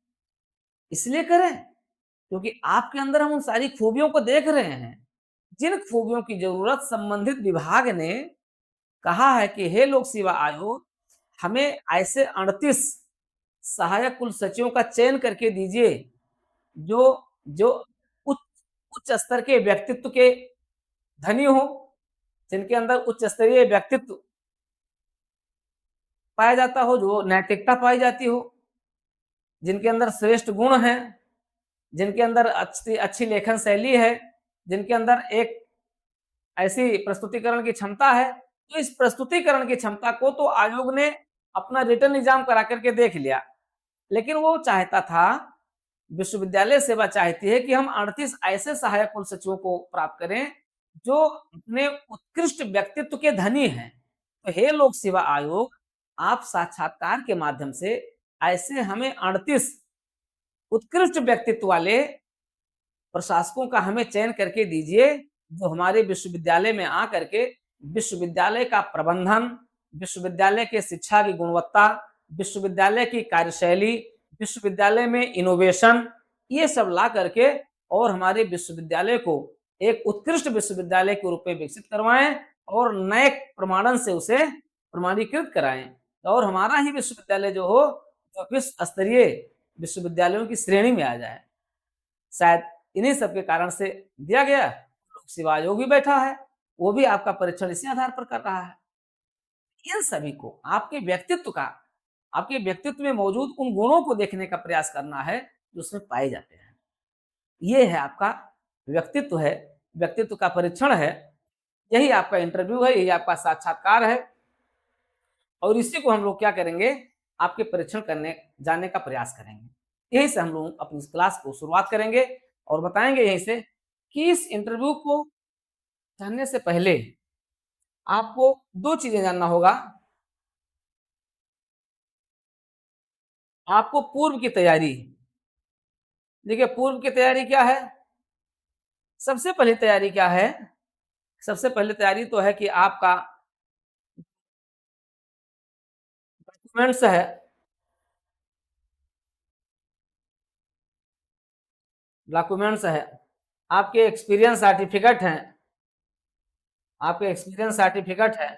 इसलिए करें क्योंकि आपके अंदर हम उन सारी खूबियों को देख रहे हैं, जिन खूबियों की जरूरत संबंधित विभाग ने कहा है कि हे लोक सेवा आयोग, हमें ऐसे 38 सहायक कुल सचिवों का चयन करके दीजिए, जो जो उच्च उच्च स्तर के व्यक्तित्व के धनी हो, जिनके अंदर उच्च स्तरीय व्यक्तित्व पाया जाता हो, जो नैतिकता पाई जाती हो, जिनके अंदर श्रेष्ठ गुण हैं, जिनके अंदर अच्छी अच्छी लेखन शैली है, जिनके अंदर एक ऐसी प्रस्तुतिकरण की क्षमता है। तो इस प्रस्तुतिकरण की क्षमता को तो आयोग ने अपना रिटर्न एग्जाम करा करके देख लिया, लेकिन वो चाहता था, विश्वविद्यालय सेवा चाहती है कि हम 38 ऐसे सहायक कुल सचिवों को प्राप्त करें जो अपने उत्कृष्ट व्यक्तित्व के धनी हैं। तो हे लोक सेवा आयोग, आप साक्षात्कार के माध्यम से ऐसे हमें 38 उत्कृष्ट व्यक्तित्व वाले प्रशासकों का हमें चयन करके दीजिए, जो हमारे विश्वविद्यालय में आकर के विश्वविद्यालय का प्रबंधन, विश्वविद्यालय के शिक्षा की गुणवत्ता, विश्वविद्यालय की कार्यशैली, विश्वविद्यालय में इनोवेशन, ये सब ला करके और हमारे विश्वविद्यालय को एक उत्कृष्ट विश्वविद्यालय के रूप में विकसित करवाएं और नए प्रमाणन से उसे प्रमाणीकृत कराएं, और हमारा ही विश्वविद्यालय जो हो, जो विश्व स्तरीय विश्वविद्यालयों की श्रेणी में आ जाए। शायद इन्हीं सब के कारण से दिया गया। लोक सेवा आयोग भी बैठा है, वो भी आपका परीक्षण इसी आधार पर कर रहा है। इन सभी को आपके व्यक्तित्व का, आपके व्यक्तित्व में मौजूद उन गुणों को देखने का प्रयास करना है जो उसमें पाए जाते हैं। ये है आपका व्यक्तित्व है, व्यक्तित्व का परीक्षण है, यही आपका इंटरव्यू है, यही आपका साक्षात्कार है। और इसी को हम लोग क्या करेंगे, आपके परीक्षण करने जाने का प्रयास करेंगे। यही से हम लोग अपनी क्लास को शुरुआत करेंगे और बताएंगे यहीं से कि इस इंटरव्यू को जानने से पहले आपको दो चीजें जानना होगा। आपको पूर्व की तैयारी, देखिए पूर्व की तैयारी क्या है, सबसे पहली तैयारी क्या है, सबसे पहली तैयारी तो है कि आपका डॉक्यूमेंट्स है, डॉक्यूमेंट्स है, आपके एक्सपीरियंस सर्टिफिकेट हैं, आपके एक्सपीरियंस सर्टिफिकेट है,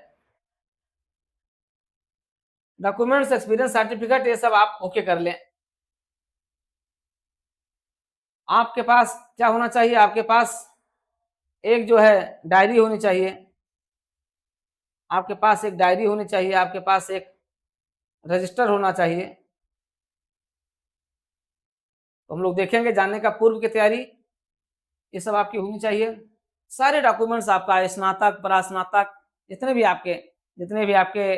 डॉक्यूमेंट्स, एक्सपीरियंस सर्टिफिकेट, ये सब आप ओके कर लें। आपके पास क्या होना चाहिए, आपके पास एक जो है डायरी होनी चाहिए, आपके पास एक डायरी होनी चाहिए, आपके पास एक रजिस्टर होना चाहिए। तो हम लोग देखेंगे जानने का पूर्व की तैयारी, ये सब आपकी होनी चाहिए। सारे डॉक्यूमेंट्स आपका स्नातक, परास्नातक जितने भी आपके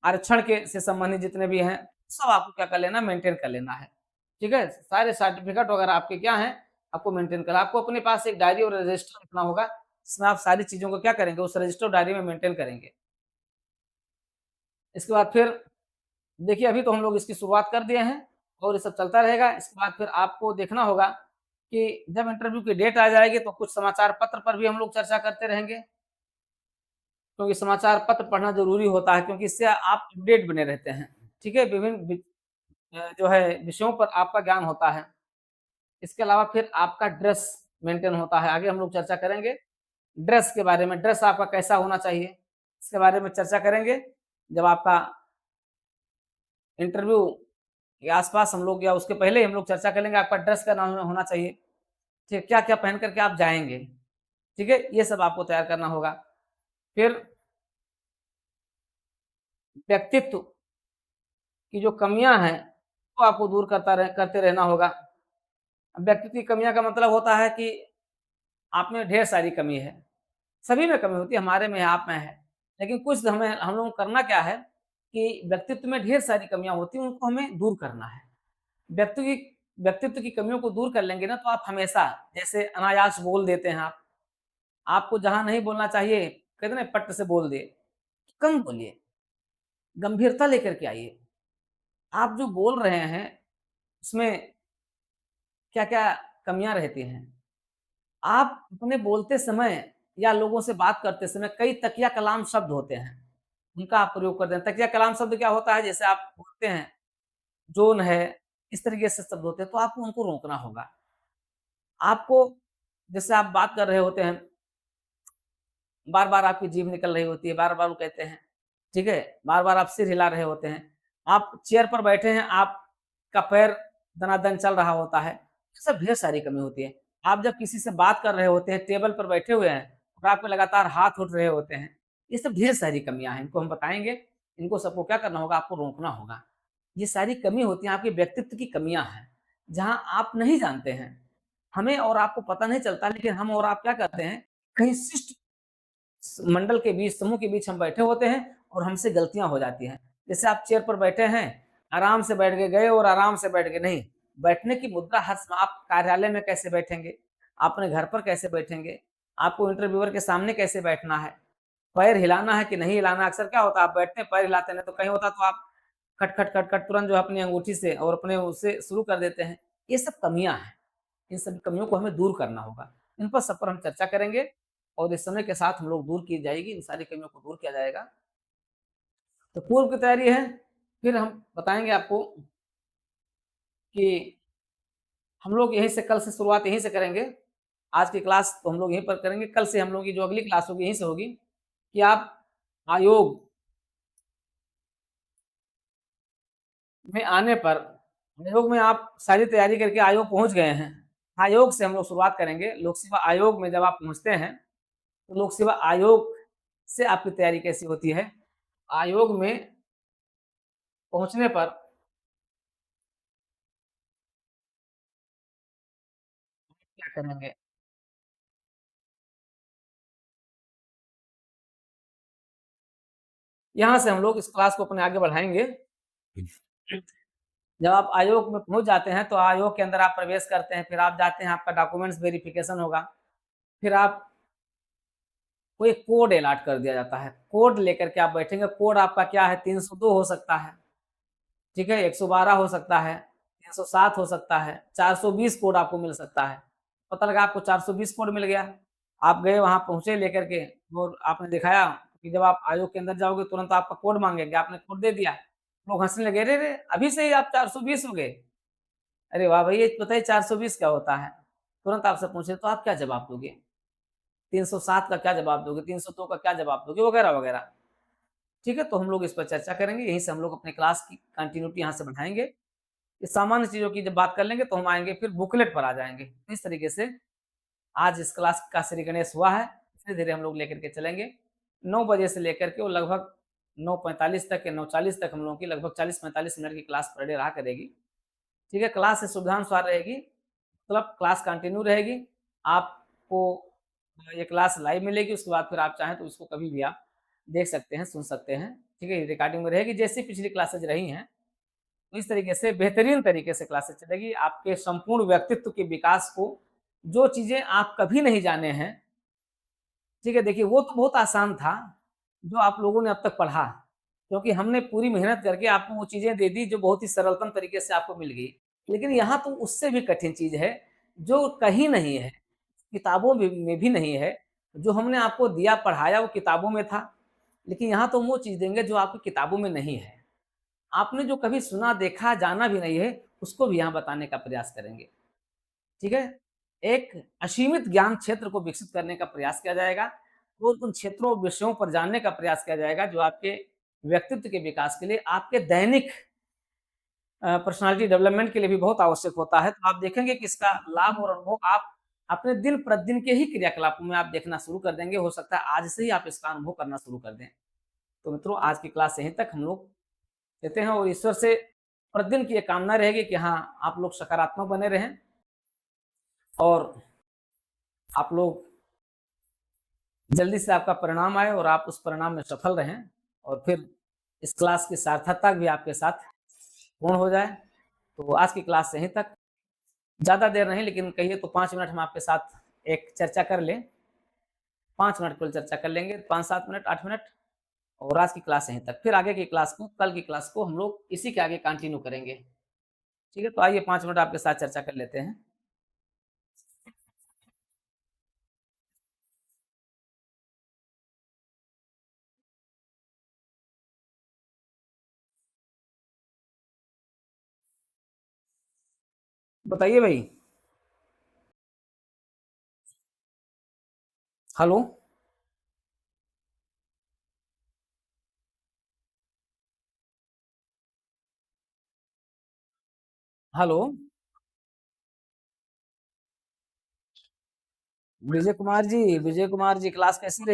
आरक्षण के से संबंधित जितने भी हैं, सब आपको क्या कर लेना, मेंटेन कर लेना है। ठीक है? सारे सर्टिफिकेट वगैरह आपके क्या हैं, आपको मेंटेन करना है। आपको अपने पास एक डायरी और रजिस्टर रखना होगा, जिसमें आप सारी चीज़ों को क्या करेंगे, उस रजिस्टर और डायरी में मेंटेन करेंगे। इसके बाद फिर देखिए अभी तो हम लोग इसकी शुरुआत कर दिए हैं और ये सब चलता रहेगा। इसके बाद फिर आपको देखना होगा कि जब इंटरव्यू की डेट आ जाएगी तो कुछ समाचार पत्र पर भी हम लोग चर्चा करते रहेंगे। क्योंकि समाचार पत्र पढ़ना ज़रूरी होता है क्योंकि इससे आप अपडेट बने रहते हैं। ठीक है? विभिन्न जो है विषयों पर आपका ज्ञान होता है। इसके अलावा फिर आपका ड्रेस मेंटेन होता है। आगे हम लोग चर्चा करेंगे ड्रेस के बारे में, ड्रेस आपका कैसा होना चाहिए, इसके बारे में चर्चा करेंगे। जब आपका इंटरव्यू के आस-पास हम लोग या उसके पहले ही हम लोग चर्चा कर लेंगे आपका ड्रेस का नाम होना चाहिए। ठीक है? क्या-क्या पहन कर के आप जाएँगे। ठीक है? ये सब आपको तैयार करना होगा। फिर व्यक्तित्व की जो कमियाँ हैं, वो आपको दूर करते रहना होगा। व्यक्तित्व की कमियाँ का मतलब होता है कि आप में ढेर सारी कमी है। सभी में कमी होती है, हमारे में है, आप में है। लेकिन कुछ हम लोगों को करना क्या है कि व्यक्तित्व में ढेर सारी कमियाँ होती हैं, उनको हमें दूर करना है। व्यक्ति की व्यक्तित्व की कमियों को दूर कर लेंगे ना, तो आप हमेशा जैसे अनायास बोल देते हैं आप। आपको जहाँ नहीं बोलना चाहिए, कहते हैं ना पट्ट से बोल दिए, कम बोलिए, गंभीरता लेकर के आइए। आप जो बोल रहे हैं, उसमें क्या-क्या कमियाँ रहती हैं। आप अपने बोलते समय या लोगों से बात करते समय कई तकिया कलाम शब्द होते हैं, उनका आप प्रयोग कर दें। तकिया कलाम शब्द क्या होता है? जैसे आप बोलते हैं, जोन है, इस तरीके से शब्द होते हैं, तो आपको उनको रोकना होगा। आपको जैसे आप बात कर रहे होते हैं, बार-बार आपकी जीभ निकल रही होती है, बार-बार वो कहते हैं, ठीक है? बार-बार आप सिर हिला रहे होते हैं। आप चेयर पर बैठे हैं, आपका पैर दनादन चल रहा होता है, ये सब ढेर सारी कमी होती है। आप जब किसी से बात कर रहे होते हैं, टेबल पर बैठे हुए हैं और आपके लगातार हाथ उठ रहे होते हैं, ये सब ढेर सारी कमियाँ हैं, इनको हम बताएँगे, इनको सबको क्या करना होगा, आपको रोकना होगा। ये सारी कमी होती हैं, आपके व्यक्तित्व की कमियाँ हैं, जहाँ आप नहीं जानते हैं। हमें और आपको पता नहीं चलता, लेकिन हम और आप क्या करते हैं, कहीं शिष्ट मंडल के बीच, समूह के बीच हम बैठे होते हैं और हमसे गलतियाँ हो जाती हैं। जैसे आप चेयर पर बैठे हैं, आराम से बैठ के गए और आराम से बैठ के नहीं, बैठने की मुद्रा हर समय आप कार्यालय में कैसे बैठेंगे, आप अपने घर पर कैसे बैठेंगे, आपको इंटरव्यूअर के सामने कैसे बैठना है, पैर हिलाना है कि नहीं हिलाना है। अक्सर क्या होता है, आप बैठते हैं, पैर हिलाते हैं, नहीं तो कहीं होता तो आप खट, खट, खट, खट तुरंत जो है अपनी अंगूठी से और अपने उससे शुरू कर देते हैं। ये सब कमियाँ हैं। इन सभी कमियों को हमें दूर करना होगा। इन पर सब पर हम चर्चा करेंगे और इस समय के साथ हम लोग दूर की जाएगी, इन सारी कमियों को दूर किया जाएगा। तो पूर्व की तैयारी है, फिर हम बताएँगे आपको कि हम लोग यहीं से कल से शुरुआत यहीं से करेंगे। आज की क्लास तो हम लोग यहीं पर करेंगे, कल से हम लोगों की जो अगली क्लास होगी यहीं से होगी कि आप आयोग में आने पर आयोग में आप सारी तैयारी करके आयोग पहुँच गए हैं। आयोग से हम लोग शुरुआत करेंगे। लोक सेवा आयोग में जब आप पहुँचते हैं, तो लोक सेवा आयोग से आपकी तैयारी कैसी होती है? आयोग में पहुँचने पर क्या करेंगे? यहाँ से हम लोग इस क्लास को अपने आगे बढ़ाएँगे। जब आप आयोग में पहुँच जाते हैं, तो आयोग के अंदर आप प्रवेश करते हैं, फिर आप जाते हैं, आपका डॉक्यूमेंट्स वेरिफ़िकेशन होगा। फिर आपको एक कोड अलॉट कर दिया जाता है। कोड लेकर के आप बैठेंगे, कोड आपका क्या है? 302 हो सकता है, ठीक है? 112 हो सकता है, 307 हो सकता है, 420 कोड आपको मिल सकता है। पता लगा आपको 420 कोड मिल गया, आप गए वहाँ पहुँचे लेकर के और आपने दिखाया कि जब आप आयोग के अंदर जाओगे तुरंत आपका कोड माँगेंगे, आपने कोड दे दिया। लोग हँसने लगे, "अरे रे! अभी से ही आप 420 हो गए? अरे वाह भई! ये बताइए 420 क्या होता है?" तुरंत आपसे पूछे तो आप क्या जवाब दोगे? 307 का क्या जवाब दोगे? 302 का क्या जवाब दोगे? वगैरह-वगैरह। ठीक है? तो हम लोग इस पर चर्चा करेंगे, यहीं से हम लोग अपने क्लास की कंटिन्यूटी यहाँ से बढ़ाएँगे। ये सामान्य चीज़ों की जब बात कर लेंगे तो हम आएँगे फिर बुकलेट पर आ जाएँगे। इस तरीके से आज इस क्लास का श्री गणेश हुआ है, धीरे-धीरे हम लोग लेकर के चलेंगे। 9 बजे से लेकर के वो लगभग 9:45 तक या 9:40 तक हम लोगों की लगभग 40-45 मिनट की क्लास पर डे रहा करेगी। ठीक है, क्लास से शुभानुसार रहेगी, मतलब क्लास कंटिन्यू रहेगी। आपको ये क्लास लाइव मिलेगी, उसके बाद फिर आप चाहें तो इसको कभी भी आप देख सकते हैं, सुन सकते हैं, ठीक है? रिकॉर्डिंग में रहेगी, जैसी पिछली क्लासेज रही हैं, तो इस तरीके से बेहतरीन तरीके से क्लासेज चलेगी। आपके संपूर्ण व्यक्तित्व के विकास को, जो चीज़ें आप कभी नहीं जाने हैं, ठीक है? देखिए, वो तो बहुत आसान था, जो आप लोगों ने अब तक पढ़ा, क्योंकि हमने पूरी मेहनत करके आपको वो चीज़ें दे दी, जो बहुत ही सरलतम तरीके से आपको मिल गई। लेकिन यहाँ तो उससे भी कठिन चीज़ है, जो कहीं नहीं है, किताबों में भी नहीं है। जो हमने आपको दिया, पढ़ाया, वो किताबों में था, लेकिन यहाँ तो हम वो चीज़ देंगे, जो आपकी किताबों में नहीं है। आपने जो कभी सुना, देखा, जाना भी नहीं है, उसको भी यहाँ बताने का प्रयास करेंगे। ठीक है? एक असीमित ज्ञान क्षेत्र को विकसित करने का प्रयास किया जाएगा। वो उन क्षेत्रों, विषयों पर जानने का प्रयास किया जाएगा, जो आपके व्यक्तित्व के विकास के लिए, आपके दैनिक पर्सनैलिटी डेवलपमेंट के लिए भी बहुत आवश्यक होता है। तो आप देखेंगे कि इसका लाभ और अनुभव आप अपने दिन-प्रतिदिन के ही क्रियाकलापों में आप देखना शुरू कर देंगे। हो सकता है आज से ही आप इसका अनुभव करना शुरू कर दें। तो मित्रों, आज की क्लास यहीं तक हम लोग देते हैं, और ईश्वर से प्रतिदिन की ये कामना रहेगी कि हाँ, आप लोग सकारात्मक बने रहें, और आप लोग जल्दी से आपका परिणाम आए, और आप उस परिणाम में सफल रहें, और फिर इस क्लास की सार्थकता भी आपके साथ पूर्ण हो जाए। तो आज की क्लास यहीं तक। ज़्यादा देर नहीं, लेकिन कहिए तो 5 मिनट हम आपके साथ एक चर्चा कर लें। 5 मिनट केवल चर्चा कर लेंगे, 5-7 मिनट, 8 मिनट, और आज की क्लास यहीं तक। फिर आगे की क्लास को, कल की क्लास को हम लोग इसी के आगे कंटिन्यू करेंगे। ठीक है? तो आइए 5 मिनट आपके साथ चर्चा कर लेते हैं। बताइए भाई। Hello? Hello? Vijay Kumar ji, Vijay Kumar ji, class कैसी रही?